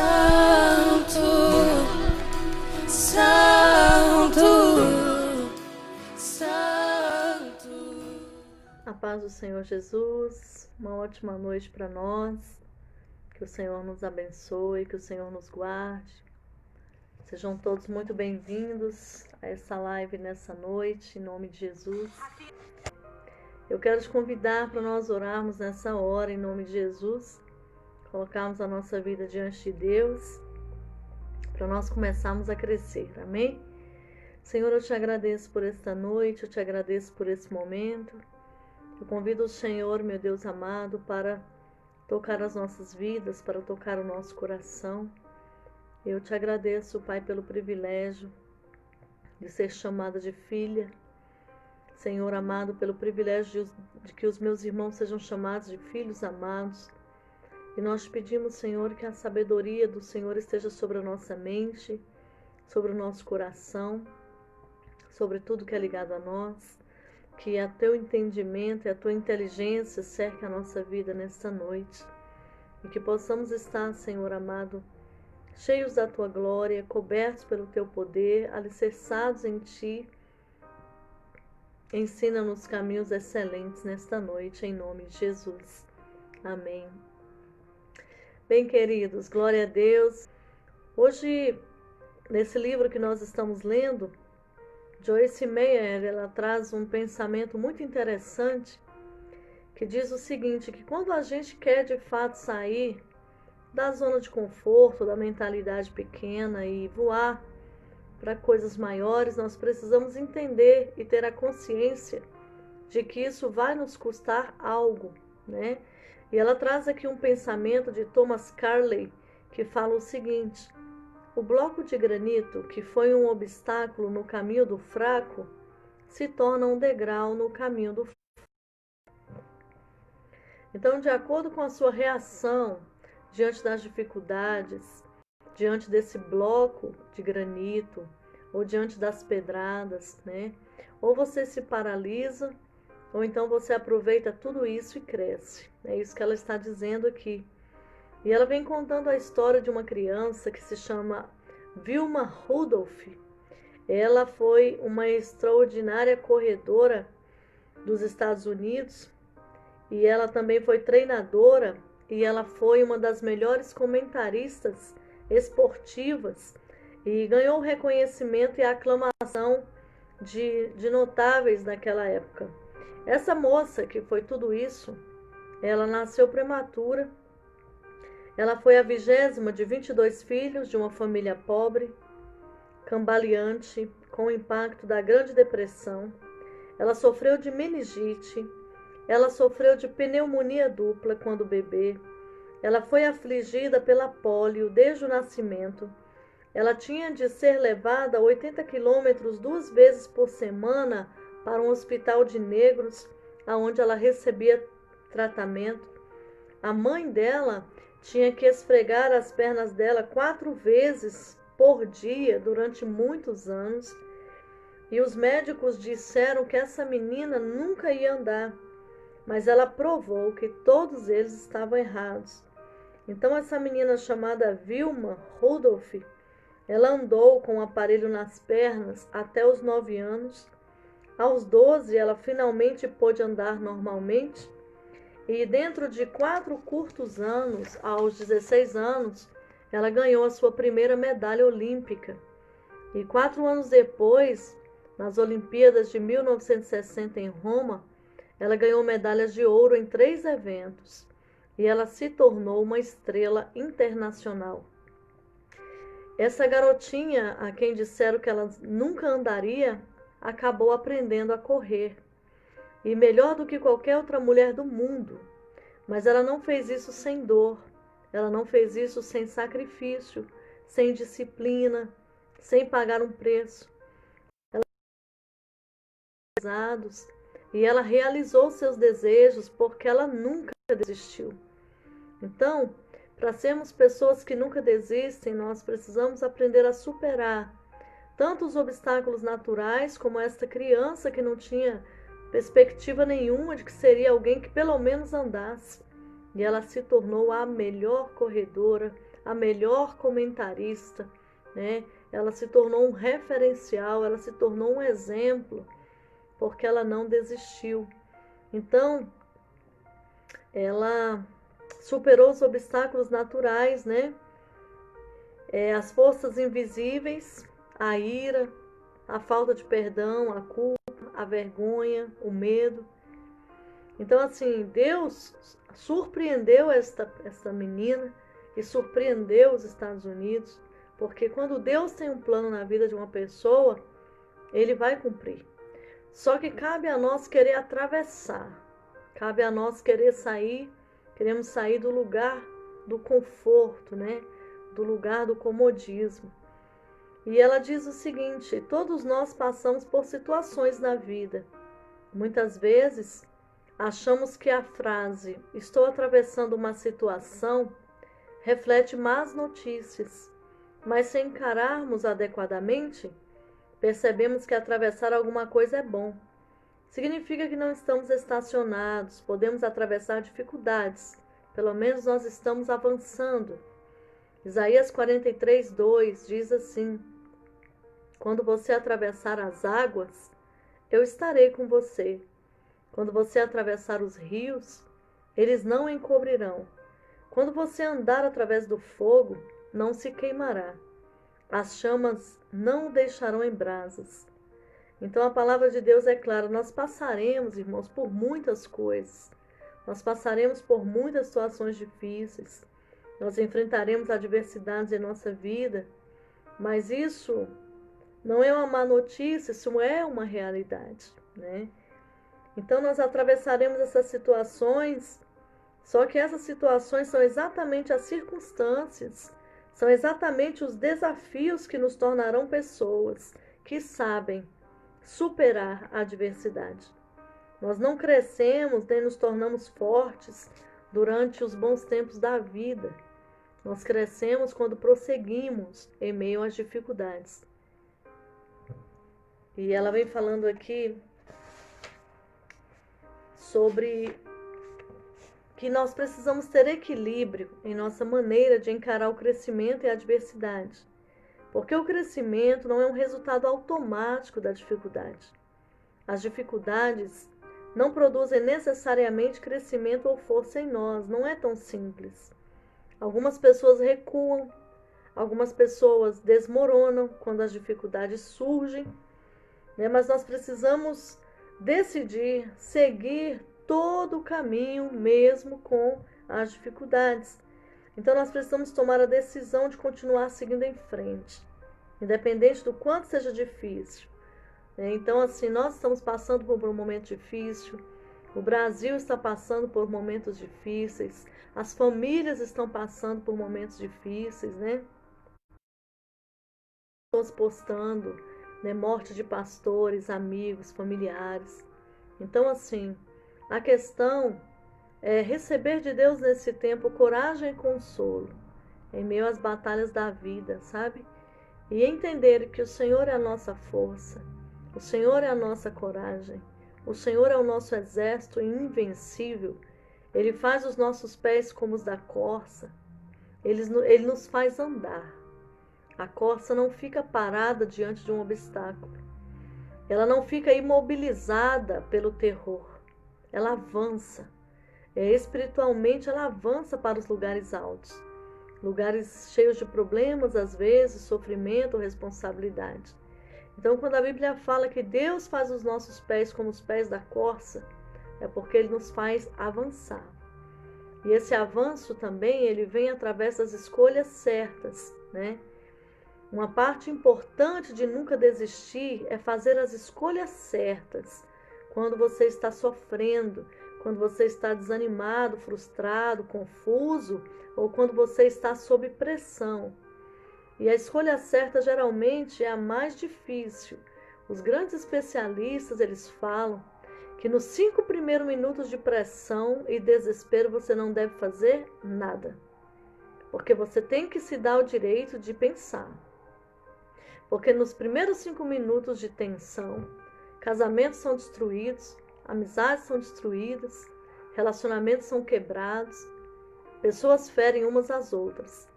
Santo, Santo, Santo. A paz do Senhor Jesus, uma ótima noite para nós, que o Senhor nos abençoe, que o Senhor nos guarde. Sejam todos muito bem-vindos a essa live nessa noite, em nome de Jesus. Eu quero te convidar para nós orarmos nessa hora, em nome de Jesus, colocarmos a nossa vida diante de Deus, para nós começarmos a crescer, amém? Senhor, eu te agradeço por esta noite, eu te agradeço por esse momento. Eu convido o Senhor, meu Deus amado, para tocar as nossas vidas, para tocar o nosso coração. Eu te agradeço, Pai, pelo privilégio de ser chamada de filha. Senhor amado, pelo privilégio de que os meus irmãos sejam chamados de filhos amados. E nós te pedimos, Senhor, que a sabedoria do Senhor esteja sobre a nossa mente, sobre o nosso coração, sobre tudo que é ligado a nós. Que a teu entendimento e a tua inteligência cerque a nossa vida nesta noite. E que possamos estar, Senhor amado, cheios da tua glória, cobertos pelo teu poder, alicerçados em ti. Ensina-nos caminhos excelentes nesta noite, em nome de Jesus. Amém. Bem, queridos, glória a Deus. Hoje, nesse livro que nós estamos lendo, Joyce Meyer, ela traz um pensamento muito interessante, que diz o seguinte, que quando a gente quer de fato sair da zona de conforto, da mentalidade pequena e voar para coisas maiores, nós precisamos entender e ter a consciência de que isso vai nos custar algo, né? E ela traz aqui um pensamento de Thomas Carlyle, que fala o seguinte: o bloco de granito, que foi um obstáculo no caminho do fraco, se torna um degrau no caminho do fraco. Então, de acordo com a sua reação diante das dificuldades, diante desse bloco de granito, ou diante das pedradas, né? Ou você se paralisa, ou então você aproveita tudo isso e cresce. É isso que ela está dizendo aqui. E ela vem contando a história de uma criança que se chama Wilma Rudolph. Ela foi uma extraordinária corredora dos Estados Unidos e ela também foi treinadora e ela foi uma das melhores comentaristas esportivas e ganhou reconhecimento e aclamação de notáveis naquela época. Essa moça que foi tudo isso, ela nasceu prematura. Ela foi a 20ª de 22 filhos de uma família pobre, cambaleante, com o impacto da Grande Depressão. Ela sofreu de meningite, ela sofreu de pneumonia dupla quando bebê. Ela foi afligida pela pólio desde o nascimento. Ela tinha de ser levada a 80 quilômetros 2 vezes por semana para um hospital de negros, onde ela recebia tratamento. A mãe dela tinha que esfregar as pernas dela 4 vezes por dia durante muitos anos. E os médicos disseram que essa menina nunca ia andar, mas ela provou que todos eles estavam errados. Então essa menina chamada Wilma Rudolph, ela andou com um aparelho nas pernas até os 9 anos. Aos 12, ela finalmente pôde andar normalmente. E dentro de 4 curtos anos, aos 16 anos, ela ganhou a sua primeira medalha olímpica. E 4 anos depois, nas Olimpíadas de 1960 em Roma, ela ganhou medalhas de ouro em 3 eventos. E ela se tornou uma estrela internacional. Essa garotinha, a quem disseram que ela nunca andaria, acabou aprendendo a correr. E melhor do que qualquer outra mulher do mundo. Mas ela não fez isso sem dor. Ela não fez isso sem sacrifício, sem disciplina, sem pagar um preço. E ela realizou seus desejos porque ela nunca desistiu. Então, para sermos pessoas que nunca desistem, nós precisamos aprender a superar tanto os obstáculos naturais, como esta criança que não tinha perspectiva nenhuma de que seria alguém que pelo menos andasse. E ela se tornou a melhor corredora, a melhor comentarista, né? Ela se tornou um referencial, ela se tornou um exemplo, porque ela não desistiu. Então, ela superou os obstáculos naturais, né? As forças invisíveis, a ira, a falta de perdão, a culpa, a vergonha, o medo. Então, assim, Deus surpreendeu esta menina e surpreendeu os Estados Unidos, porque quando Deus tem um plano na vida de uma pessoa, Ele vai cumprir. Só que cabe a nós querer atravessar, cabe a nós queremos sair do lugar do conforto, né? Do lugar do comodismo. E ela diz o seguinte: todos nós passamos por situações na vida. Muitas vezes achamos que a frase "estou atravessando uma situação" reflete más notícias, mas se encararmos adequadamente, percebemos que atravessar alguma coisa é bom. Significa que não estamos estacionados, podemos atravessar dificuldades, pelo menos nós estamos avançando. Isaías 43:2 diz assim: quando você atravessar as águas, eu estarei com você. Quando você atravessar os rios, eles não encobrirão. Quando você andar através do fogo, não se queimará. As chamas não o deixarão em brasas. Então a palavra de Deus é clara. Nós passaremos, irmãos, por muitas coisas. Nós passaremos por muitas situações difíceis. Nós enfrentaremos adversidades em nossa vida. Mas isso não é uma má notícia, isso é uma realidade, né? Então nós atravessaremos essas situações, só que essas situações são exatamente as circunstâncias, são exatamente os desafios que nos tornarão pessoas que sabem superar a adversidade. Nós não crescemos nem nos tornamos fortes durante os bons tempos da vida. Nós crescemos quando prosseguimos em meio às dificuldades. E ela vem falando aqui sobre que nós precisamos ter equilíbrio em nossa maneira de encarar o crescimento e a adversidade. Porque o crescimento não é um resultado automático da dificuldade. As dificuldades não produzem necessariamente crescimento ou força em nós, não é tão simples. Algumas pessoas recuam, algumas pessoas desmoronam quando as dificuldades surgem, né? Mas nós precisamos decidir seguir todo o caminho mesmo com as dificuldades. Então nós precisamos tomar a decisão de continuar seguindo em frente, independente do quanto seja difícil. Então assim, nós estamos passando por um momento difícil, o Brasil está passando por momentos difíceis, as famílias estão passando por momentos difíceis, né? Pessoas postando, né, morte de pastores, amigos, familiares. Então assim, a questão é receber de Deus nesse tempo coragem e consolo em meio às batalhas da vida, sabe? E entender que o Senhor é a nossa força, o Senhor é a nossa coragem, o Senhor é o nosso exército invencível. Ele faz os nossos pés como os da corça, Ele nos faz andar. A corça não fica parada diante de um obstáculo, ela não fica imobilizada pelo terror, ela avança. Espiritualmente ela avança para os lugares altos, lugares cheios de problemas, às vezes, sofrimento, responsabilidade. Então, quando a Bíblia fala que Deus faz os nossos pés como os pés da corça, é porque Ele nos faz avançar. E esse avanço também, ele vem através das escolhas certas, né? Uma parte importante de nunca desistir é fazer as escolhas certas. Quando você está sofrendo, quando você está desanimado, frustrado, confuso, ou quando você está sob pressão. E a escolha certa geralmente é a mais difícil. Os grandes especialistas, eles falam que nos 5 primeiros minutos de pressão e desespero você não deve fazer nada. Porque você tem que se dar o direito de pensar. Porque nos primeiros 5 minutos de tensão, casamentos são destruídos, amizades são destruídas, relacionamentos são quebrados, pessoas ferem umas às outras.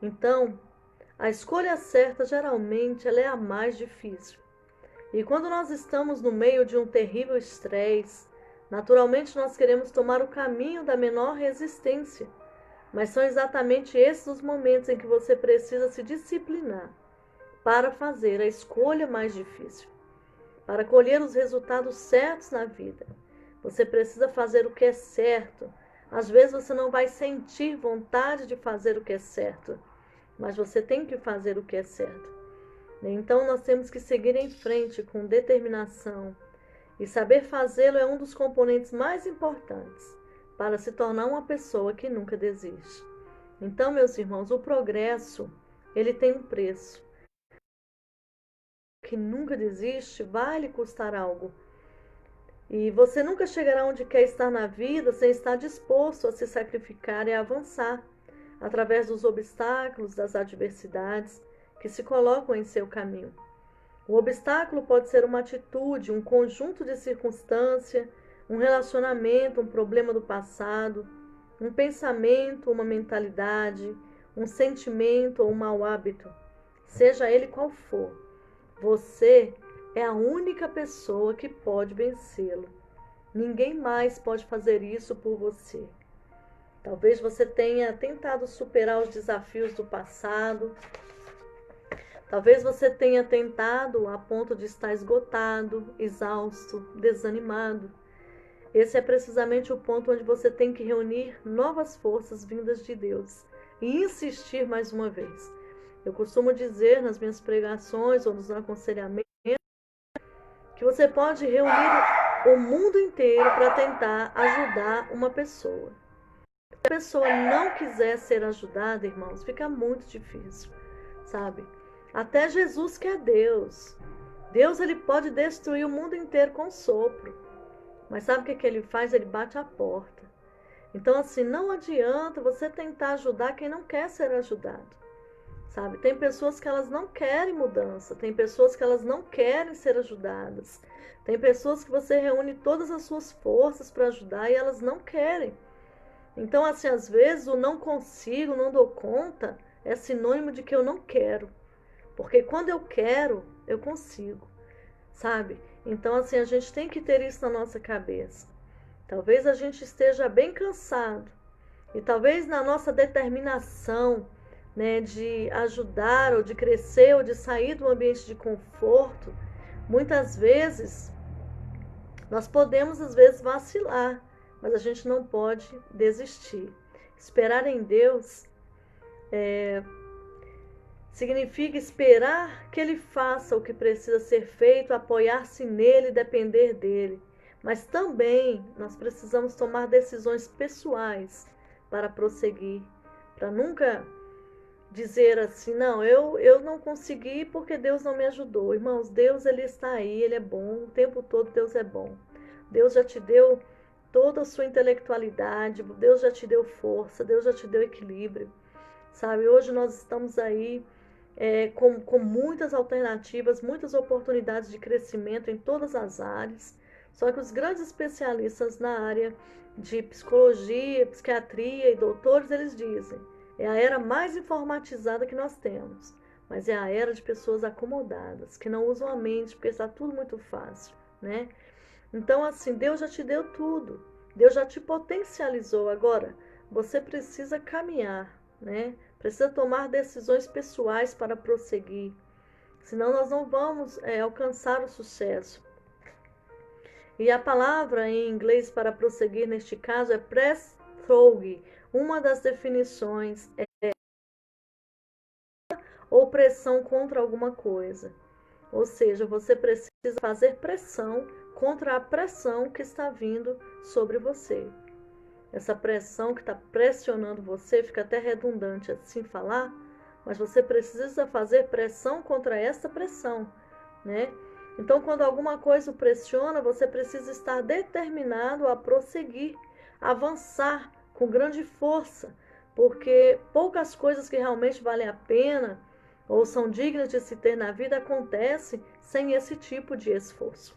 Então, a escolha certa geralmente ela é a mais difícil. E quando nós estamos no meio de um terrível estresse, naturalmente nós queremos tomar o caminho da menor resistência. Mas são exatamente esses os momentos em que você precisa se disciplinar para fazer a escolha mais difícil, para colher os resultados certos na vida. Você precisa fazer o que é certo. Às vezes você não vai sentir vontade de fazer o que é certo, mas você tem que fazer o que é certo. Então nós temos que seguir em frente com determinação. E saber fazê-lo é um dos componentes mais importantes para se tornar uma pessoa que nunca desiste. Então, meus irmãos, o progresso, ele tem um preço. Que nunca desiste vai lhe custar algo. E você nunca chegará onde quer estar na vida sem estar disposto a se sacrificar e a avançar através dos obstáculos, das adversidades que se colocam em seu caminho. O obstáculo pode ser uma atitude, um conjunto de circunstâncias, um relacionamento, um problema do passado, um pensamento, uma mentalidade, um sentimento ou um mau hábito. Seja ele qual for, você é a única pessoa que pode vencê-lo. Ninguém mais pode fazer isso por você. Talvez você tenha tentado superar os desafios do passado. Talvez você tenha tentado a ponto de estar esgotado, exausto, desanimado. Esse é precisamente o ponto onde você tem que reunir novas forças vindas de Deus e insistir mais uma vez. Eu costumo dizer nas minhas pregações ou nos aconselhamentos que você pode reunir o mundo inteiro para tentar ajudar uma pessoa. Se a pessoa não quiser ser ajudada, irmãos, fica muito difícil, sabe? Até Jesus, que é Deus. Deus, ele pode destruir o mundo inteiro com um sopro. Mas sabe o que ele faz? Ele bate a porta. Então, assim, não adianta você tentar ajudar quem não quer ser ajudado. Sabe? Tem pessoas que elas não querem mudança. Tem pessoas que elas não querem ser ajudadas. Tem pessoas que você reúne todas as suas forças para ajudar e elas não querem. Então, assim, às vezes o não consigo, não dou conta, é sinônimo de que eu não quero. Porque quando eu quero, eu consigo, sabe? Então, assim, a gente tem que ter isso na nossa cabeça. Talvez a gente esteja bem cansado. E talvez na nossa determinação, né, de ajudar, ou de crescer, ou de sair do ambiente de conforto, muitas vezes, nós podemos, às vezes, vacilar. Mas a gente não pode desistir. Esperar em Deus significa esperar que Ele faça o que precisa ser feito, apoiar-se nele e depender dele. Mas também nós precisamos tomar decisões pessoais para prosseguir, para nunca dizer assim, não, eu não consegui porque Deus não me ajudou. Irmãos, Deus, ele está aí, ele é bom, o tempo todo Deus é bom. Deus já te deu toda a sua intelectualidade, Deus já te deu força, Deus já te deu equilíbrio, sabe? Hoje nós estamos aí com muitas alternativas, muitas oportunidades de crescimento em todas as áreas. Só que os grandes especialistas na área de psicologia, psiquiatria e doutores, eles dizem, é a era mais informatizada que nós temos, mas é a era de pessoas acomodadas, que não usam a mente, porque está tudo muito fácil, né? Então, assim, Deus já te deu tudo, Deus já te potencializou. Agora, você precisa caminhar, né? Precisa tomar decisões pessoais para prosseguir, senão nós não vamos alcançar o sucesso. E a palavra em inglês para prosseguir neste caso é press through. Uma das definições é opressão contra alguma coisa. Ou seja, você precisa fazer pressão contra a pressão que está vindo sobre você. Essa pressão que está pressionando você, fica até redundante assim falar, mas você precisa fazer pressão contra essa pressão, né? Então, quando alguma coisa o pressiona, você precisa estar determinado a prosseguir, avançar com grande força, porque poucas coisas que realmente valem a pena ou são dignas de se ter na vida acontecem sem esse tipo de esforço.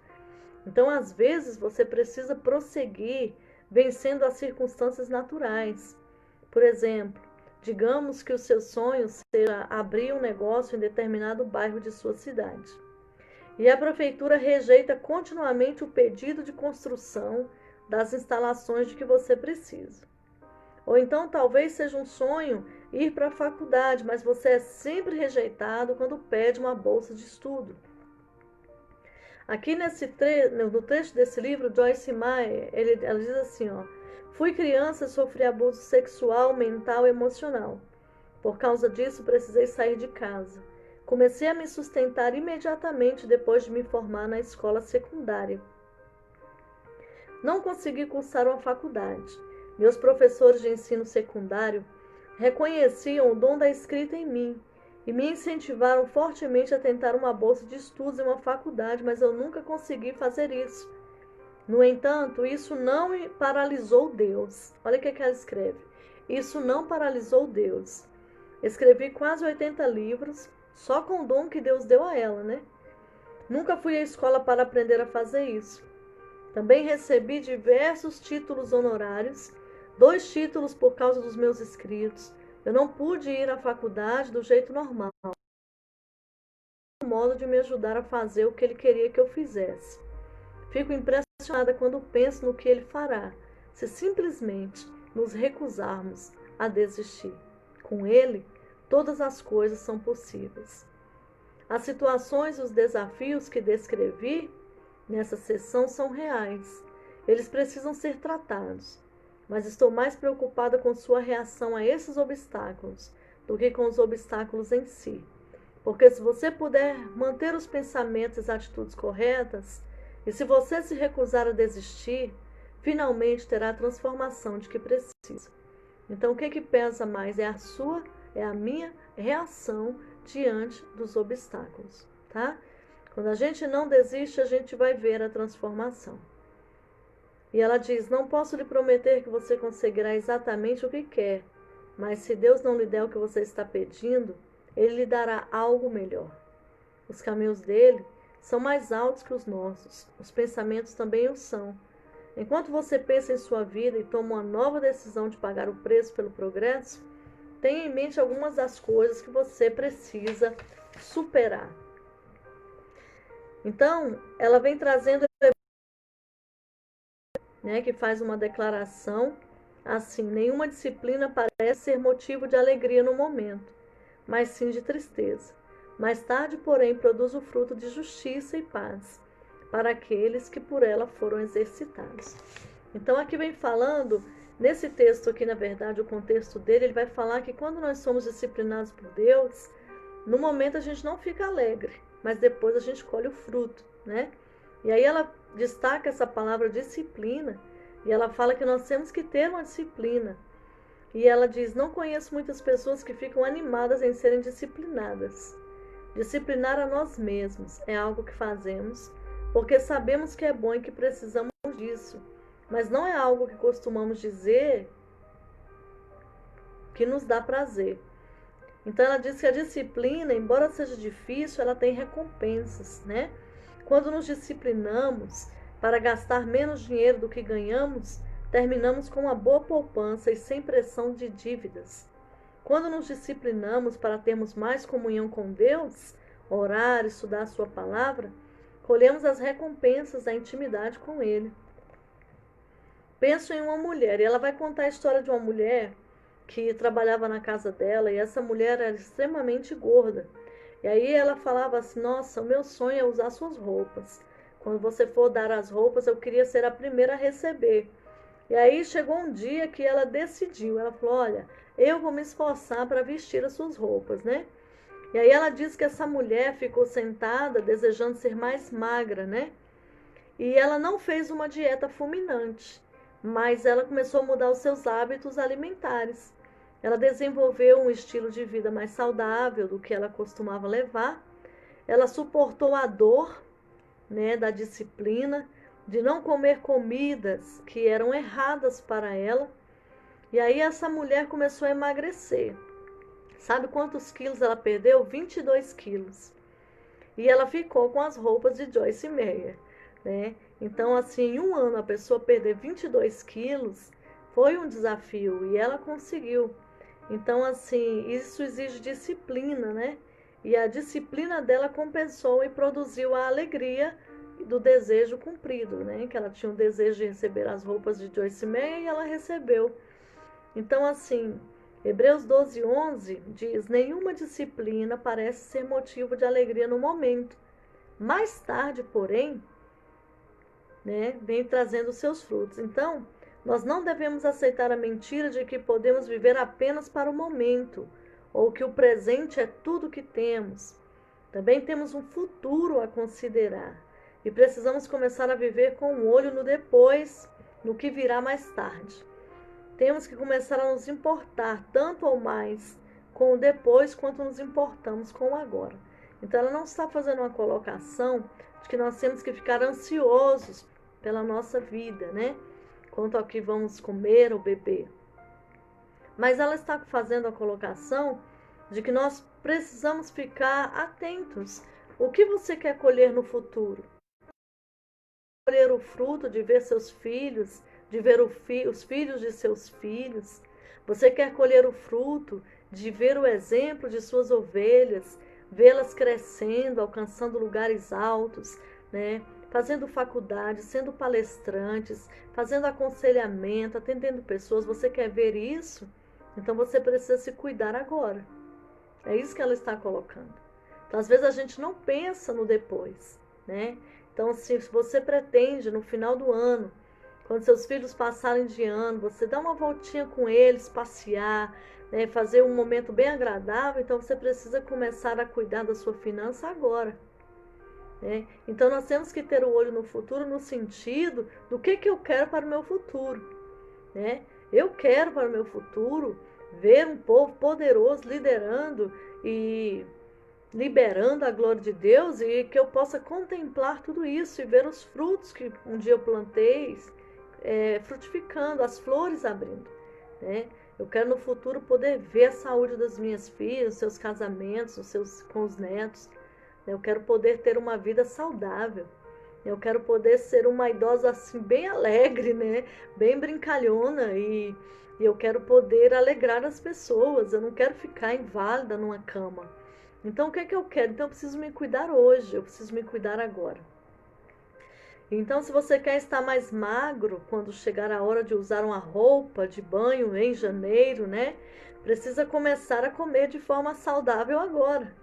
Então, às vezes, você precisa prosseguir vencendo as circunstâncias naturais. Por exemplo, Digamos que o seu sonho seja abrir um negócio em determinado bairro de sua cidade. E a prefeitura rejeita continuamente o pedido de construção das instalações de que você precisa. Ou então talvez seja um sonho ir para a faculdade, mas você é sempre rejeitado quando pede uma bolsa de estudo. Aqui no trecho desse livro, Joyce Meyer, ela diz assim, ó: fui criança e sofri abuso sexual, mental e emocional. Por causa disso, precisei sair de casa. Comecei a me sustentar imediatamente depois de me formar na escola secundária. Não consegui cursar uma faculdade. Meus professores de ensino secundário reconheciam o dom da escrita em mim e me incentivaram fortemente a tentar uma bolsa de estudos em uma faculdade, mas eu nunca consegui fazer isso. No entanto, isso não paralisou Deus. Olha o que ela escreve. Isso não paralisou Deus. Escrevi quase 80 livros, só com o dom que Deus deu a ela, né? Nunca fui à escola para aprender a fazer isso. Também recebi diversos títulos honorários, 2 títulos por causa dos meus escritos. Eu não pude ir à faculdade do jeito normal. Um modo de me ajudar a fazer o que ele queria que eu fizesse. Fico impressionada quando penso no que ele fará, se simplesmente nos recusarmos a desistir. Com ele, todas as coisas são possíveis. As situações e os desafios que descrevi nessa sessão são reais. Eles precisam ser tratados. Mas estou mais preocupada com sua reação a esses obstáculos do que com os obstáculos em si. Porque se você puder manter os pensamentos e as atitudes corretas, e se você se recusar a desistir, finalmente terá a transformação de que precisa. Então, o que pesa mais é a minha reação diante dos obstáculos, tá? Quando a gente não desiste, a gente vai ver a transformação. E ela diz: não posso lhe prometer que você conseguirá exatamente o que quer, mas se Deus não lhe der o que você está pedindo, Ele lhe dará algo melhor. Os caminhos dele são mais altos que os nossos, os pensamentos também o são. Enquanto você pensa em sua vida e toma uma nova decisão de pagar o preço pelo progresso, tenha em mente algumas das coisas que você precisa superar. Então, ela vem trazendo, né, que faz uma declaração assim: nenhuma disciplina parece ser motivo de alegria no momento, mas sim de tristeza. Mais tarde, porém, produz o fruto de justiça e paz para aqueles que por ela foram exercitados. Então, aqui vem falando, nesse texto aqui, na verdade, o contexto dele, ele vai falar que quando nós somos disciplinados por Deus, no momento a gente não fica alegre, mas depois a gente colhe o fruto, né? E aí ela destaca essa palavra disciplina, e ela fala que nós temos que ter uma disciplina. E ela diz: não conheço muitas pessoas que ficam animadas em serem disciplinadas. Disciplinar a nós mesmos é algo que fazemos porque sabemos que é bom e que precisamos disso, mas não é algo que costumamos dizer que nos dá prazer. Então ela diz que a disciplina, embora seja difícil, ela tem recompensas, né? Quando nos disciplinamos para gastar menos dinheiro do que ganhamos, terminamos com uma boa poupança e sem pressão de dívidas. Quando nos disciplinamos para termos mais comunhão com Deus, orar, estudar a sua palavra, colhemos as recompensas da intimidade com Ele. Penso em uma mulher, e ela vai contar a história de uma mulher que trabalhava na casa dela, e essa mulher era extremamente gorda. E aí ela falava assim: nossa, o meu sonho é usar suas roupas. Quando você for dar as roupas, eu queria ser a primeira a receber. E aí chegou um dia que ela decidiu, ela falou: olha, eu vou me esforçar para vestir as suas roupas, né? E aí ela diz que essa mulher ficou sentada desejando ser mais magra, né? E ela não fez uma dieta fulminante, mas ela começou a mudar os seus hábitos alimentares. Ela desenvolveu um estilo de vida mais saudável do que ela costumava levar. Ela suportou a dor, né, da disciplina, de não comer comidas que eram erradas para ela. E aí essa mulher começou a emagrecer. Sabe quantos quilos ela perdeu? 22 quilos. E ela ficou com as roupas de Joyce Meyer, né? Então, assim, em um ano a pessoa perder 22 quilos foi um desafio e ela conseguiu. Então, assim, isso exige disciplina, né? E a disciplina dela compensou e produziu a alegria do desejo cumprido, né? Que ela tinha o desejo de receber as roupas de Joyce Meyer e ela recebeu. Então, assim, Hebreus 12:11 diz: nenhuma disciplina parece ser motivo de alegria no momento. Mais tarde, porém, né, vem trazendo seus frutos. Então, nós não devemos aceitar a mentira de que podemos viver apenas para o momento, ou que o presente é tudo que temos. Também temos um futuro a considerar e precisamos começar a viver com um olho no depois, no que virá mais tarde. Temos que começar a nos importar tanto ou mais com o depois quanto nos importamos com o agora. Então, ela não está fazendo uma colocação de que nós temos que ficar ansiosos pela nossa vida, né? Quanto ao que vamos comer ou beber. Mas ela está fazendo a colocação de que nós precisamos ficar atentos. O que você quer colher no futuro? Colher o fruto de ver seus filhos, de ver os filhos de seus filhos. Você quer colher o fruto de ver o exemplo de suas ovelhas, vê-las crescendo, alcançando lugares altos, né? Fazendo faculdade, sendo palestrantes, fazendo aconselhamento, atendendo pessoas. Você quer ver isso? Então você precisa se cuidar agora. É isso que ela está colocando. Então, às vezes a gente não pensa no depois, né? Então, se você pretende no final do ano, quando seus filhos passarem de ano, você dá uma voltinha com eles, passear, né? Fazer um momento bem agradável, então você precisa começar a cuidar da sua finança agora. Né? Então nós temos que ter o olho no futuro no sentido do que eu quero para o meu futuro. Né? Eu quero para o meu futuro ver um povo poderoso liderando e liberando a glória de Deus e que eu possa contemplar tudo isso e ver os frutos que um dia eu plantei frutificando, as flores abrindo. Né? Eu quero no futuro poder ver a saúde das minhas filhas, os seus casamentos, com os netos. Eu quero poder ter uma vida saudável. Eu quero poder ser uma idosa assim bem alegre, né? Bem brincalhona e eu quero poder alegrar as pessoas. Eu não quero ficar inválida numa cama. Então o que é que eu quero? Então eu preciso me cuidar hoje, eu preciso me cuidar agora. Então se você quer estar mais magro quando chegar a hora de usar uma roupa de banho em janeiro, né? Precisa começar a comer de forma saudável agora.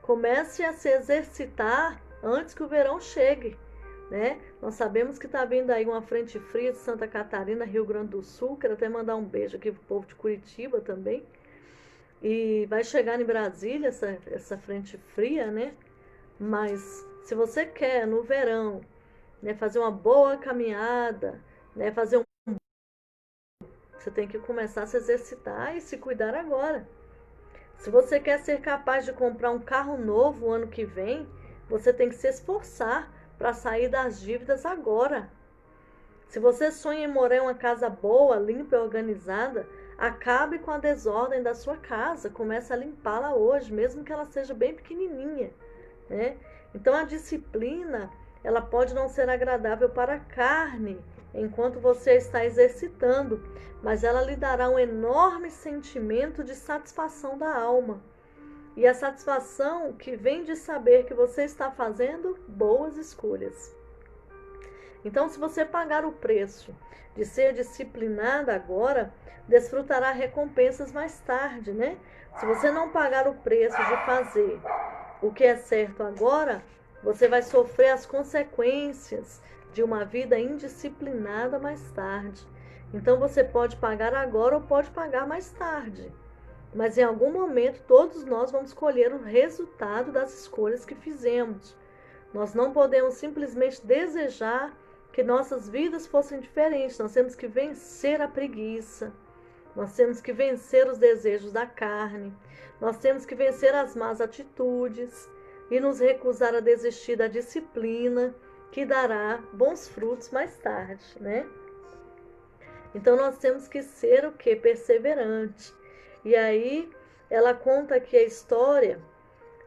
Comece a se exercitar antes que o verão chegue, né? Nós sabemos que está vindo aí uma frente fria de Santa Catarina, Rio Grande do Sul. Quero até mandar um beijo aqui pro povo de Curitiba também. E vai chegar em Brasília essa frente fria, né? Mas se você quer no verão, né, fazer uma boa caminhada, né, você tem que começar a se exercitar e se cuidar agora. Se você quer ser capaz de comprar um carro novo o ano que vem, você tem que se esforçar para sair das dívidas agora. Se você sonha em morar em uma casa boa, limpa e organizada, acabe com a desordem da sua casa. Comece a limpá-la hoje, mesmo que ela seja bem pequenininha. Né? Então a disciplina, ela pode não ser agradável para a carne, enquanto você está exercitando, mas ela lhe dará um enorme sentimento de satisfação da alma. E a satisfação que vem de saber que você está fazendo boas escolhas. Então, se você pagar o preço de ser disciplinada agora, desfrutará recompensas mais tarde, né? Se você não pagar o preço de fazer o que é certo agora, você vai sofrer as consequências de uma vida indisciplinada mais tarde. Então você pode pagar agora ou pode pagar mais tarde. Mas em algum momento todos nós vamos colher o resultado das escolhas que fizemos. Nós não podemos simplesmente desejar que nossas vidas fossem diferentes. Nós temos que vencer a preguiça. Nós temos que vencer os desejos da carne. Nós temos que vencer as más atitudes e nos recusar a desistir da disciplina que dará bons frutos mais tarde, né? Então nós temos que ser o quê? Perseverante. E aí ela conta aqui a história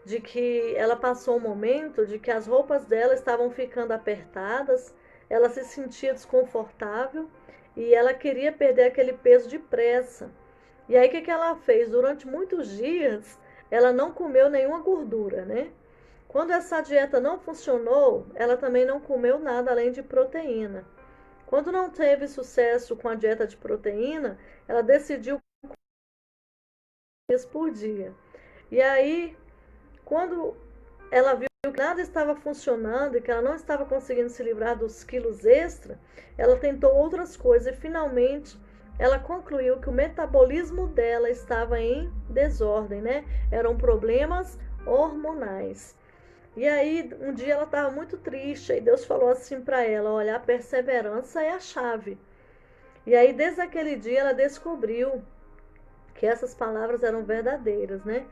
de que ela passou um momento de que as roupas dela estavam ficando apertadas, ela se sentia desconfortável e ela queria perder aquele peso depressa. E aí o que ela fez? Durante muitos dias, ela não comeu nenhuma gordura, né? Quando essa dieta não funcionou, ela também não comeu nada além de proteína. Quando não teve sucesso com a dieta de proteína, ela decidiu por dia. E aí, quando ela viu que nada estava funcionando e que ela não estava conseguindo se livrar dos quilos extra, ela tentou outras coisas e finalmente ela concluiu que o metabolismo dela estava em desordem, né? Eram problemas hormonais. E aí, um dia ela estava muito triste, e Deus falou assim para ela: olha, a perseverança é a chave. E aí, desde aquele dia, ela descobriu que essas palavras eram verdadeiras, né?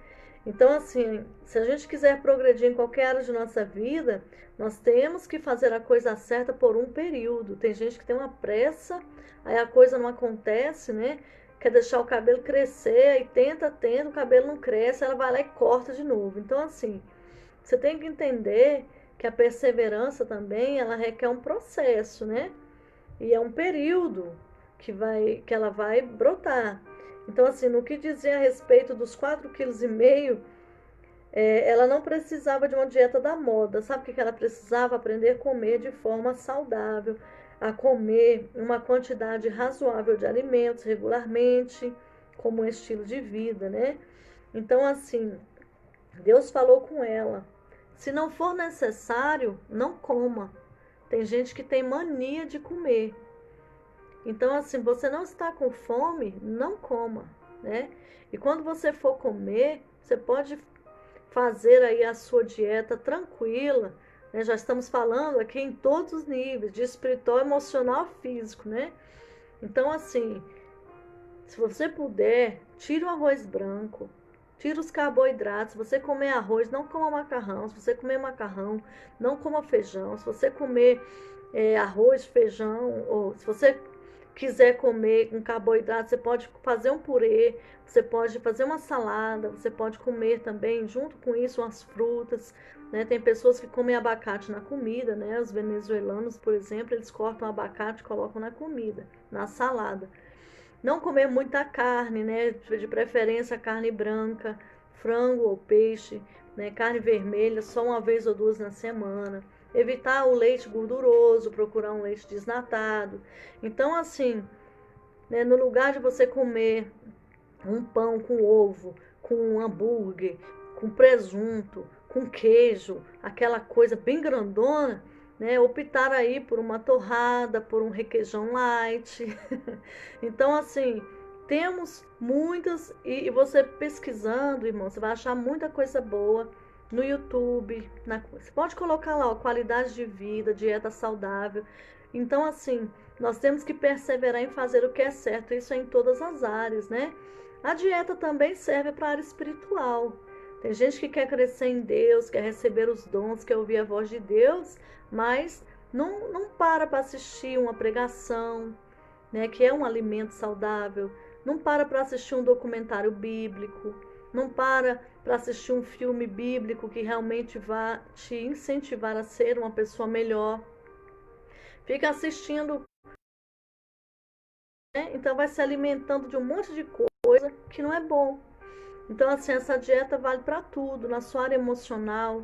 Então, assim, se a gente quiser progredir em qualquer área de nossa vida, nós temos que fazer a coisa certa por um período. Tem gente que tem uma pressa, aí a coisa não acontece, né? Quer deixar o cabelo crescer, aí tenta, o cabelo não cresce, ela vai lá e corta de novo. Então, assim, você tem que entender que a perseverança também, ela requer um processo, né? E é um período que ela vai brotar. Então, assim, no que dizia a respeito dos 4,5 kg, ela não precisava de uma dieta da moda. Sabe o que ela precisava? Aprender a comer de forma saudável, a comer uma quantidade razoável de alimentos regularmente, como um estilo de vida, né? Então, assim, Deus falou com ela: se não for necessário, não coma. Tem gente que tem mania de comer. Então, assim, você não está com fome, não coma, né? E quando você for comer, você pode fazer aí a sua dieta tranquila, né? Já estamos falando aqui em todos os níveis, de espiritual, emocional, físico, né? Então, assim, se você puder, tire o arroz branco, tira os carboidratos. Se você comer arroz, não coma macarrão. Se você comer macarrão, não coma feijão. Se você comer arroz, feijão, ou se você quiser comer um carboidrato, você pode fazer um purê, você pode fazer uma salada, você pode comer também, junto com isso, umas frutas, né? Tem pessoas que comem abacate na comida, né? Os venezuelanos, por exemplo, eles cortam abacate e colocam na comida, na salada. Não comer muita carne, né? De preferência carne branca, frango ou peixe, né? Carne vermelha só uma vez ou duas na semana. Evitar o leite gorduroso, procurar um leite desnatado. Então, assim, né, no lugar de você comer um pão com ovo, com um hambúrguer, com presunto, com queijo, aquela coisa bem grandona, né? Optar aí por uma torrada, por um requeijão light. Então, assim, temos muitas, e você pesquisando, irmão, você vai achar muita coisa boa no YouTube. Você pode colocar lá, ó, qualidade de vida, dieta saudável. Então, assim, nós temos que perseverar em fazer o que é certo, isso é em todas as áreas, né? A dieta também serve para a área espiritual. Tem gente que quer crescer em Deus, quer receber os dons, quer ouvir a voz de Deus, mas não para assistir uma pregação, né, que é um alimento saudável, não para assistir um documentário bíblico, não para assistir um filme bíblico que realmente vá te incentivar a ser uma pessoa melhor. Fica assistindo, né? Então vai se alimentando de um monte de coisa que não é bom. Então, assim, essa dieta vale para tudo, na sua área emocional,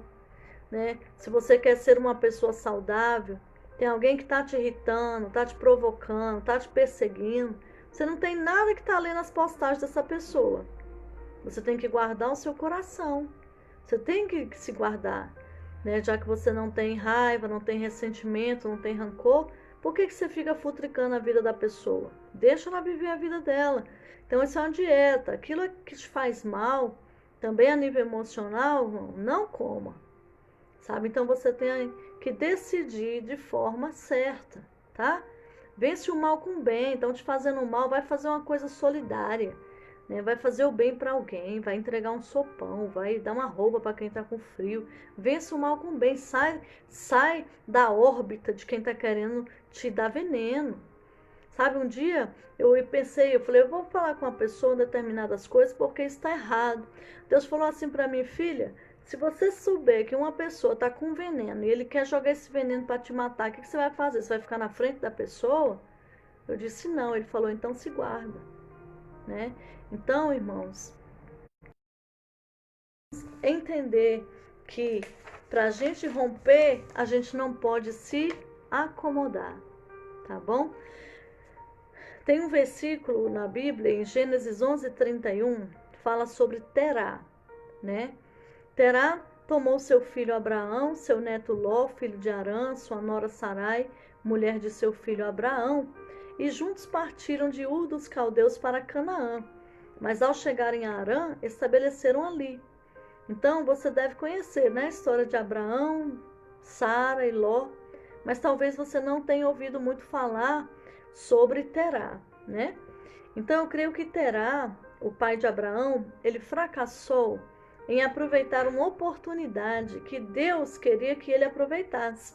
né? Se você quer ser uma pessoa saudável, tem alguém que está te irritando, está te provocando, está te perseguindo, você não tem nada que está lendo as postagens dessa pessoa. Você tem que guardar o seu coração. Você tem que se guardar, né? Já que você não tem raiva, não tem ressentimento, não tem rancor, por que você fica futricando a vida da pessoa? Deixa ela viver a vida dela. Então, isso é uma dieta. Aquilo que te faz mal, também a nível emocional, não coma. Sabe? Então, você tem que decidir de forma certa, tá? Vence o mal com o bem. Então, te fazendo mal, vai fazer uma coisa solidária, né? Vai fazer o bem para alguém, vai entregar um sopão, vai dar uma roupa para quem está com frio. Vence o mal com o bem. Sai da órbita de quem está querendo te dar veneno. Sabe, um dia eu falei, eu vou falar com uma pessoa determinadas coisas porque está errado. Deus falou assim para mim: filha, se você souber que uma pessoa está com veneno e ele quer jogar esse veneno para te matar, o que você vai fazer? Você vai ficar na frente da pessoa? Eu disse não. Ele falou: então se guarda. né? Então, irmãos, entender que para a gente romper, a gente não pode se acomodar, tá bom? Tem um versículo na Bíblia, em Gênesis 11:31, fala sobre Terá, né? Terá tomou seu filho Abraão, seu neto Ló, filho de Harã, sua nora Sarai, mulher de seu filho Abraão, e juntos partiram de Ur dos Caldeus para Canaã. Mas ao chegarem a Harã, estabeleceram ali. Então você deve conhecer, né, a história de Abraão, Sara e Ló, mas talvez você não tenha ouvido muito falar sobre Terá, né? Então eu creio que Terá, o pai de Abraão, ele fracassou em aproveitar uma oportunidade que Deus queria que ele aproveitasse.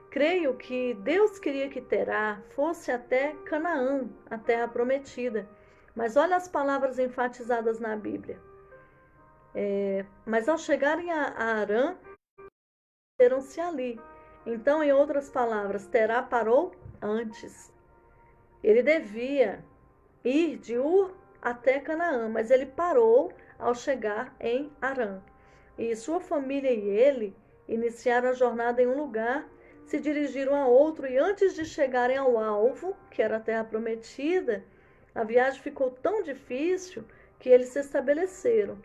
Creio que Deus queria que Terá fosse até Canaã, a terra prometida. Mas olha as palavras enfatizadas na Bíblia. Mas ao chegarem a Harã, se ali. Então, em outras palavras, Terá parou antes. Ele devia ir de Ur até Canaã, mas ele parou ao chegar em Harã. E sua família e ele iniciaram a jornada em um lugar, se dirigiram a outro, e antes de chegarem ao alvo, que era a terra prometida, a viagem ficou tão difícil que eles se estabeleceram.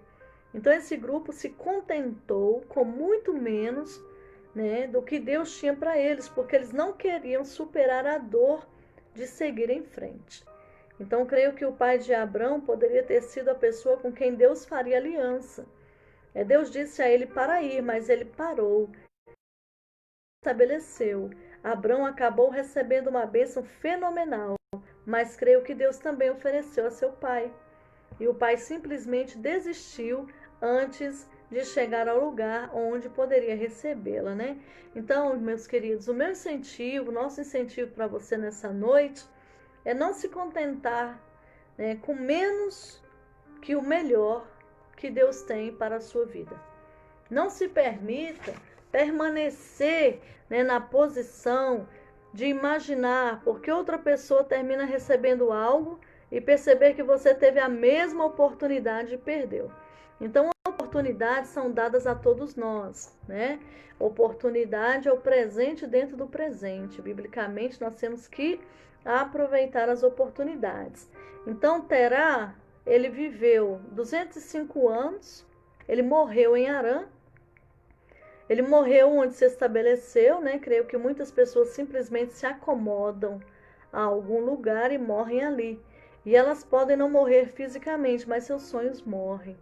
Então esse grupo se contentou com muito menos, né, do que Deus tinha para eles, porque eles não queriam superar a dor de seguir em frente. Então creio que o pai de Abrão poderia ter sido a pessoa com quem Deus faria aliança. Deus disse a ele para ir, mas ele parou, estabeleceu. Abrão acabou recebendo uma bênção fenomenal, mas creio que Deus também ofereceu a seu pai. E o pai simplesmente desistiu antes de chegar ao lugar onde poderia recebê-la, né? Então, meus queridos, o meu incentivo, nosso incentivo para você nessa noite é não se contentar, né, com menos que o melhor que Deus tem para a sua vida. Não se permita permanecer, né, na posição de imaginar porque outra pessoa termina recebendo algo e perceber que você teve a mesma oportunidade e perdeu. Então, oportunidades são dadas a todos nós, né? Oportunidade é o presente dentro do presente. Biblicamente, nós temos que aproveitar as oportunidades. Então, Terá, ele viveu 205 anos, ele morreu em Harã. Ele morreu onde se estabeleceu, né? Creio que muitas pessoas simplesmente se acomodam a algum lugar e morrem ali. E elas podem não morrer fisicamente, mas seus sonhos morrem.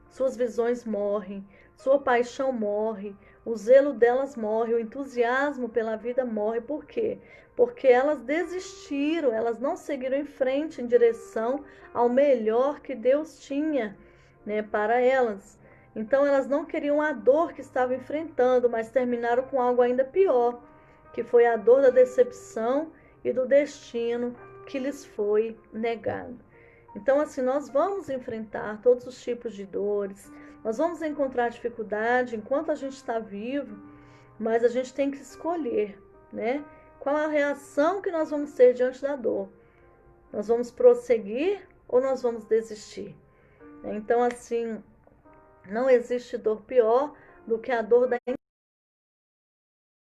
Suas visões morrem, sua paixão morre, o zelo delas morre, o entusiasmo pela vida morre. Por quê? Porque elas desistiram, elas não seguiram em frente em direção ao melhor que Deus tinha, né, para elas. Então elas não queriam a dor que estavam enfrentando, mas terminaram com algo ainda pior, que foi a dor da decepção e do destino que lhes foi negado. Então, assim, nós vamos enfrentar todos os tipos de dores, nós vamos encontrar dificuldade enquanto a gente está vivo, mas a gente tem que escolher, né? Qual a reação que nós vamos ter diante da dor? Nós vamos prosseguir ou nós vamos desistir? Então, assim, não existe dor pior do que a dor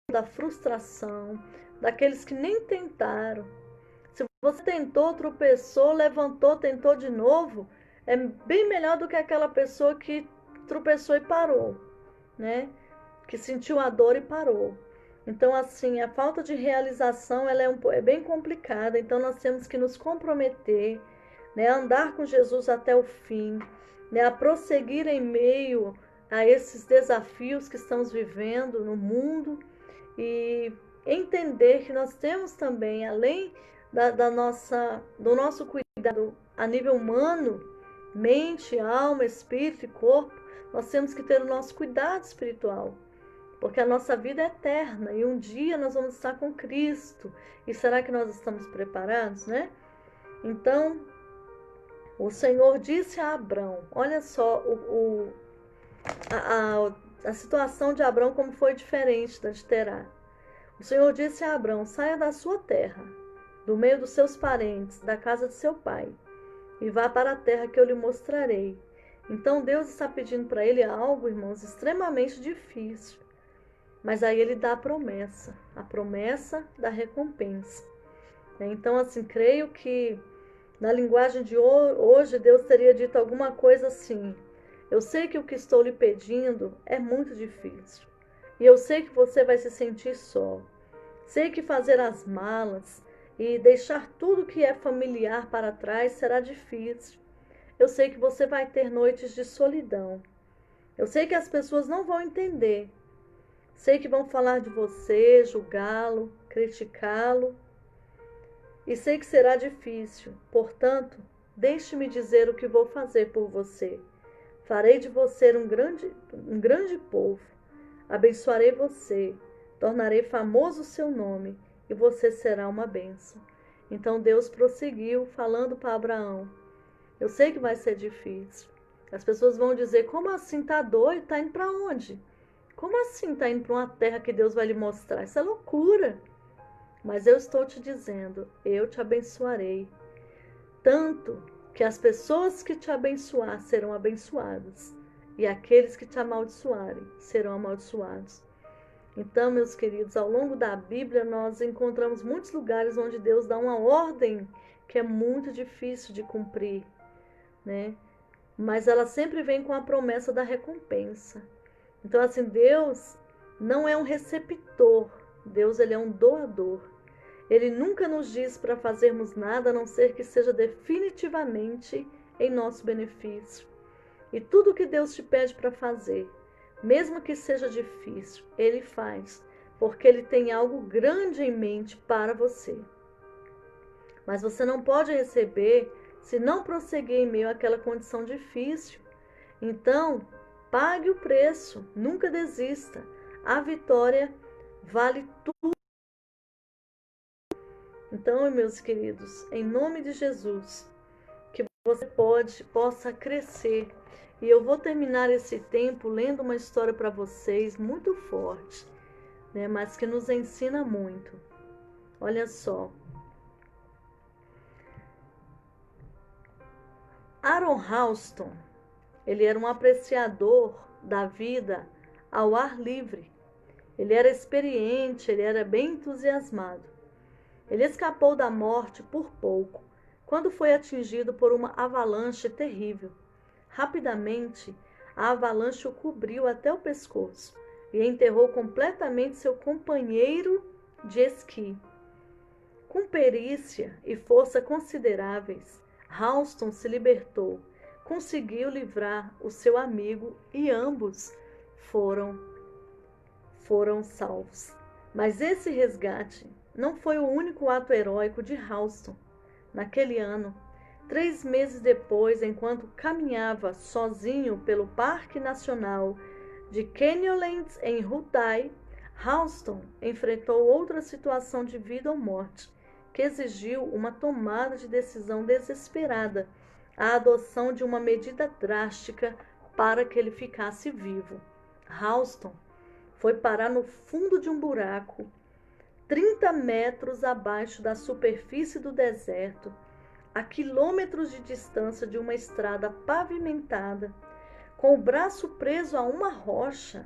da frustração, daqueles que nem tentaram. Se você tentou, tropeçou, levantou, tentou de novo, é bem melhor do que aquela pessoa que tropeçou e parou, né? Que sentiu a dor e parou. Então, assim, a falta de realização ela é bem complicada. Então, nós temos que nos comprometer, né? Andar com Jesus até o fim, né? A prosseguir em meio a esses desafios que estamos vivendo no mundo e entender que nós temos também, além do nosso cuidado a nível humano, mente, alma, espírito e corpo, nós temos que ter o nosso cuidado espiritual, porque a nossa vida é eterna e um dia nós vamos estar com Cristo. E será que nós estamos preparados, né? Então, o Senhor disse a Abrão, olha só a situação de Abrão como foi diferente da de Terá. O Senhor disse a Abrão: saia da sua terra, do meio dos seus parentes, da casa de seu pai, e vá para a terra que eu lhe mostrarei. Então Deus está pedindo para ele algo, irmãos, extremamente difícil. Mas aí ele dá a promessa da recompensa. Então, assim, creio que na linguagem de hoje Deus teria dito alguma coisa assim: eu sei que o que estou lhe pedindo é muito difícil. E eu sei que você vai se sentir só. Sei que fazer as malas e deixar tudo que é familiar para trás será difícil. Eu sei que você vai ter noites de solidão. Eu sei que as pessoas não vão entender. Sei que vão falar de você, julgá-lo, criticá-lo. E sei que será difícil. Portanto, deixe-me dizer o que vou fazer por você. Farei de você um grande povo. Abençoarei você. Tornarei famoso o seu nome e você será uma bênção. Então Deus prosseguiu falando para Abraão: eu sei que vai ser difícil. As pessoas vão dizer: como assim? Tá doido? Tá indo para onde? Como assim tá indo para uma terra que Deus vai lhe mostrar? Isso é loucura. Mas eu estou te dizendo, eu te abençoarei. Tanto que as pessoas que te abençoar serão abençoadas. E aqueles que te amaldiçoarem serão amaldiçoados. Então, meus queridos, ao longo da Bíblia nós encontramos muitos lugares onde Deus dá uma ordem que é muito difícil de cumprir, né? Mas ela sempre vem com a promessa da recompensa. Então, assim, Deus não é um receptor, Deus ele é um doador. Ele nunca nos diz para fazermos nada a não ser que seja definitivamente em nosso benefício. E tudo que Deus te pede para fazer, mesmo que seja difícil, Ele faz, porque Ele tem algo grande em mente para você. Mas você não pode receber se não prosseguir em meio àquela condição difícil. Então, pague o preço, nunca desista. A vitória vale tudo. Então, meus queridos, em nome de Jesus, que você possa crescer. E eu vou terminar esse tempo lendo uma história para vocês muito forte, né, mas que nos ensina muito. Olha só. Aaron Ralston, ele era um apreciador da vida ao ar livre. Ele era experiente, ele era bem entusiasmado. Ele escapou da morte por pouco, quando foi atingido por uma avalanche terrível. Rapidamente, a avalanche o cobriu até o pescoço e enterrou completamente seu companheiro de esqui. Com perícia e força consideráveis, Ralston se libertou, conseguiu livrar o seu amigo e ambos foram salvos. Mas esse resgate não foi o único ato heróico de Ralston. Naquele ano, 3 meses depois, enquanto caminhava sozinho pelo Parque Nacional de Canyonlands em Hawaii, Ralston enfrentou outra situação de vida ou morte, que exigiu uma tomada de decisão desesperada, a adoção de uma medida drástica para que ele ficasse vivo. Ralston foi parar no fundo de um buraco, 30 metros abaixo da superfície do deserto, a quilômetros de distância de uma estrada pavimentada, com o braço preso a uma rocha,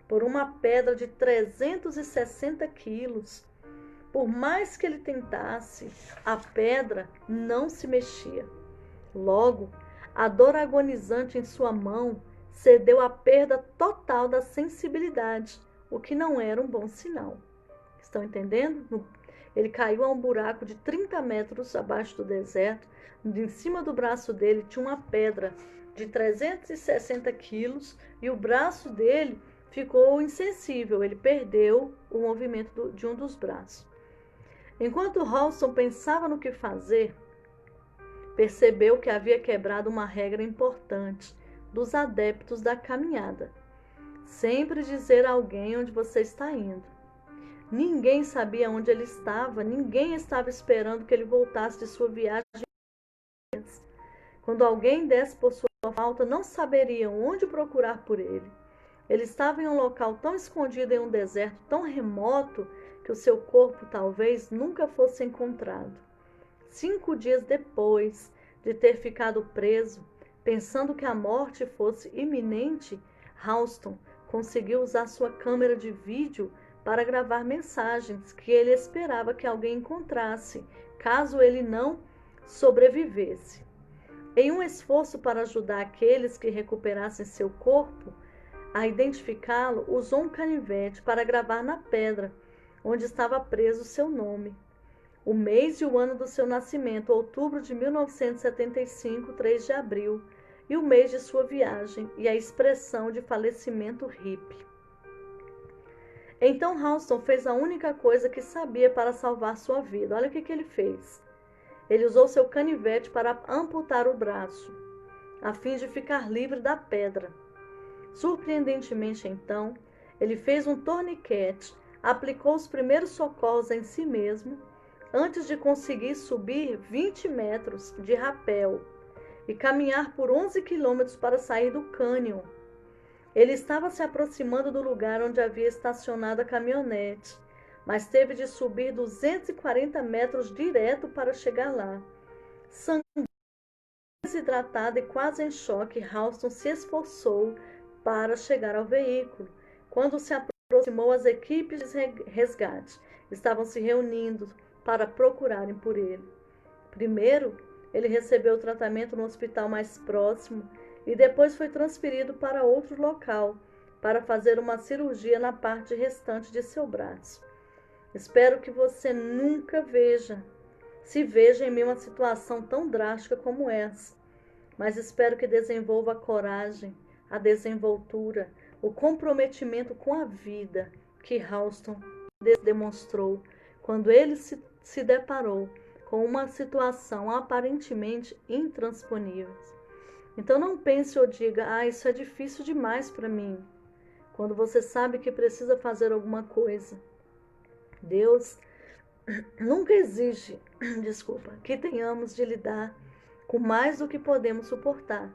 por uma pedra de 360 quilos. Por mais que ele tentasse, a pedra não se mexia. Logo, a dor agonizante em sua mão cedeu à perda total da sensibilidade, o que não era um bom sinal. Estão entendendo? Ele caiu a um buraco de 30 metros abaixo do deserto. Em cima do braço dele tinha uma pedra de 360 quilos e o braço dele ficou insensível. Ele perdeu o movimento de um dos braços. Enquanto Ralston pensava no que fazer, percebeu que havia quebrado uma regra importante dos adeptos da caminhada: sempre dizer a alguém onde você está indo. Ninguém sabia onde ele estava, ninguém estava esperando que ele voltasse de sua viagem. Quando alguém desse por sua falta, não saberiam onde procurar por ele. Ele estava em um local tão escondido em um deserto tão remoto que o seu corpo talvez nunca fosse encontrado. 5 dias depois de ter ficado preso, pensando que a morte fosse iminente, Ralston conseguiu usar sua câmera de vídeo para gravar mensagens que ele esperava que alguém encontrasse, caso ele não sobrevivesse. Em um esforço para ajudar aqueles que recuperassem seu corpo a identificá-lo, usou um canivete para gravar na pedra, onde estava preso seu nome, o mês e o ano do seu nascimento, outubro de 1975, 3 de abril, e o mês de sua viagem e a expressão de falecimento hippie. Então Ralston fez a única coisa que sabia para salvar sua vida. Olha o que ele fez. Ele usou seu canivete para amputar o braço, a fim de ficar livre da pedra. Surpreendentemente, então, ele fez um torniquete, aplicou os primeiros socorros em si mesmo, antes de conseguir subir 20 metros de rapel e caminhar por 11 quilômetros para sair do cânion. Ele estava se aproximando do lugar onde havia estacionado a caminhonete, mas teve de subir 240 metros direto para chegar lá. Sangrando, desidratado e quase em choque, Ralston se esforçou para chegar ao veículo. Quando se aproximou, as equipes de resgate estavam se reunindo para procurarem por ele. Primeiro, ele recebeu tratamento no hospital mais próximo e depois foi transferido para outro local para fazer uma cirurgia na parte restante de seu braço. Espero que você nunca se veja em uma situação tão drástica como essa, mas espero que desenvolva a coragem, a desenvoltura, o comprometimento com a vida que Ralston demonstrou quando ele se deparou com uma situação aparentemente intransponível. Então não pense ou diga, isso é difícil demais para mim, quando você sabe que precisa fazer alguma coisa. Deus nunca exige, que tenhamos de lidar com mais do que podemos suportar,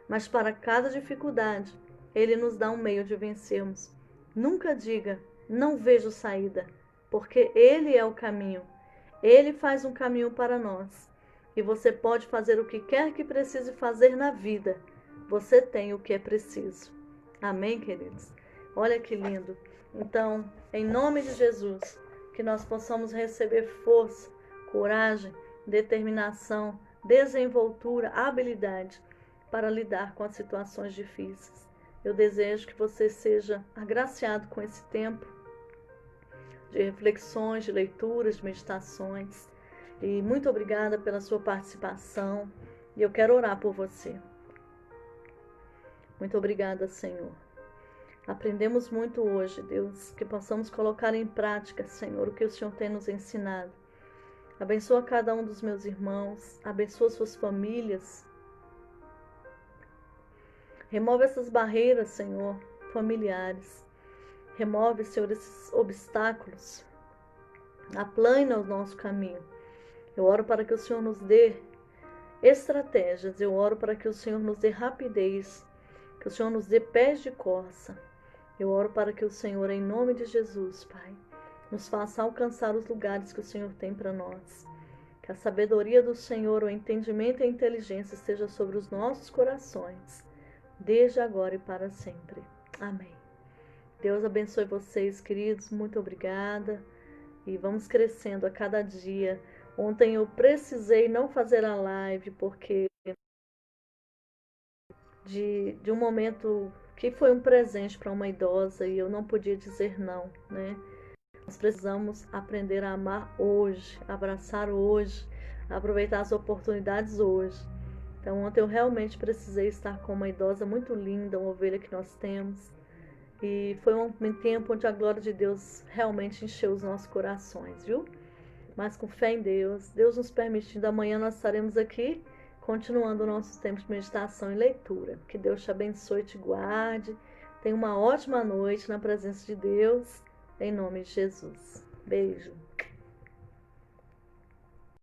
mas para cada dificuldade, Ele nos dá um meio de vencermos. Nunca diga, não vejo saída, porque Ele é o caminho. Ele faz um caminho para nós. E você pode fazer o que quer que precise fazer na vida. Você tem o que é preciso. Amém, queridos? Olha que lindo. Então, em nome de Jesus, que nós possamos receber força, coragem, determinação, desenvoltura, habilidade para lidar com as situações difíceis. Eu desejo que você seja agraciado com esse tempo de reflexões, de leituras, de meditações. E muito obrigada pela sua participação. E eu quero orar por você. Muito obrigada, Senhor. Aprendemos muito hoje, Deus, que possamos colocar em prática, Senhor, o que o Senhor tem nos ensinado. Abençoa cada um dos meus irmãos, abençoa suas famílias. Remove essas barreiras, Senhor, familiares. Remove, Senhor, esses obstáculos. Aplana o nosso caminho. Eu oro para que o Senhor nos dê estratégias. Eu oro para que o Senhor nos dê rapidez. Que o Senhor nos dê pés de corça. Eu oro para que o Senhor, em nome de Jesus, Pai, nos faça alcançar os lugares que o Senhor tem para nós. Que a sabedoria do Senhor, o entendimento e a inteligência esteja sobre os nossos corações, desde agora e para sempre. Amém. Deus abençoe vocês, queridos. Muito obrigada. E vamos crescendo a cada dia. Ontem eu precisei não fazer a live porque de um momento que foi um presente para uma idosa e eu não podia dizer não, né? Nós precisamos aprender a amar hoje, abraçar hoje, aproveitar as oportunidades hoje. Então ontem eu realmente precisei estar com uma idosa muito linda, uma ovelha que nós temos. E foi um tempo onde a glória de Deus realmente encheu os nossos corações, viu? Mas com fé em Deus, Deus nos permitindo, amanhã nós estaremos aqui, continuando o nosso tempo de meditação e leitura. Que Deus te abençoe e te guarde. Tenha uma ótima noite na presença de Deus, em nome de Jesus. Beijo.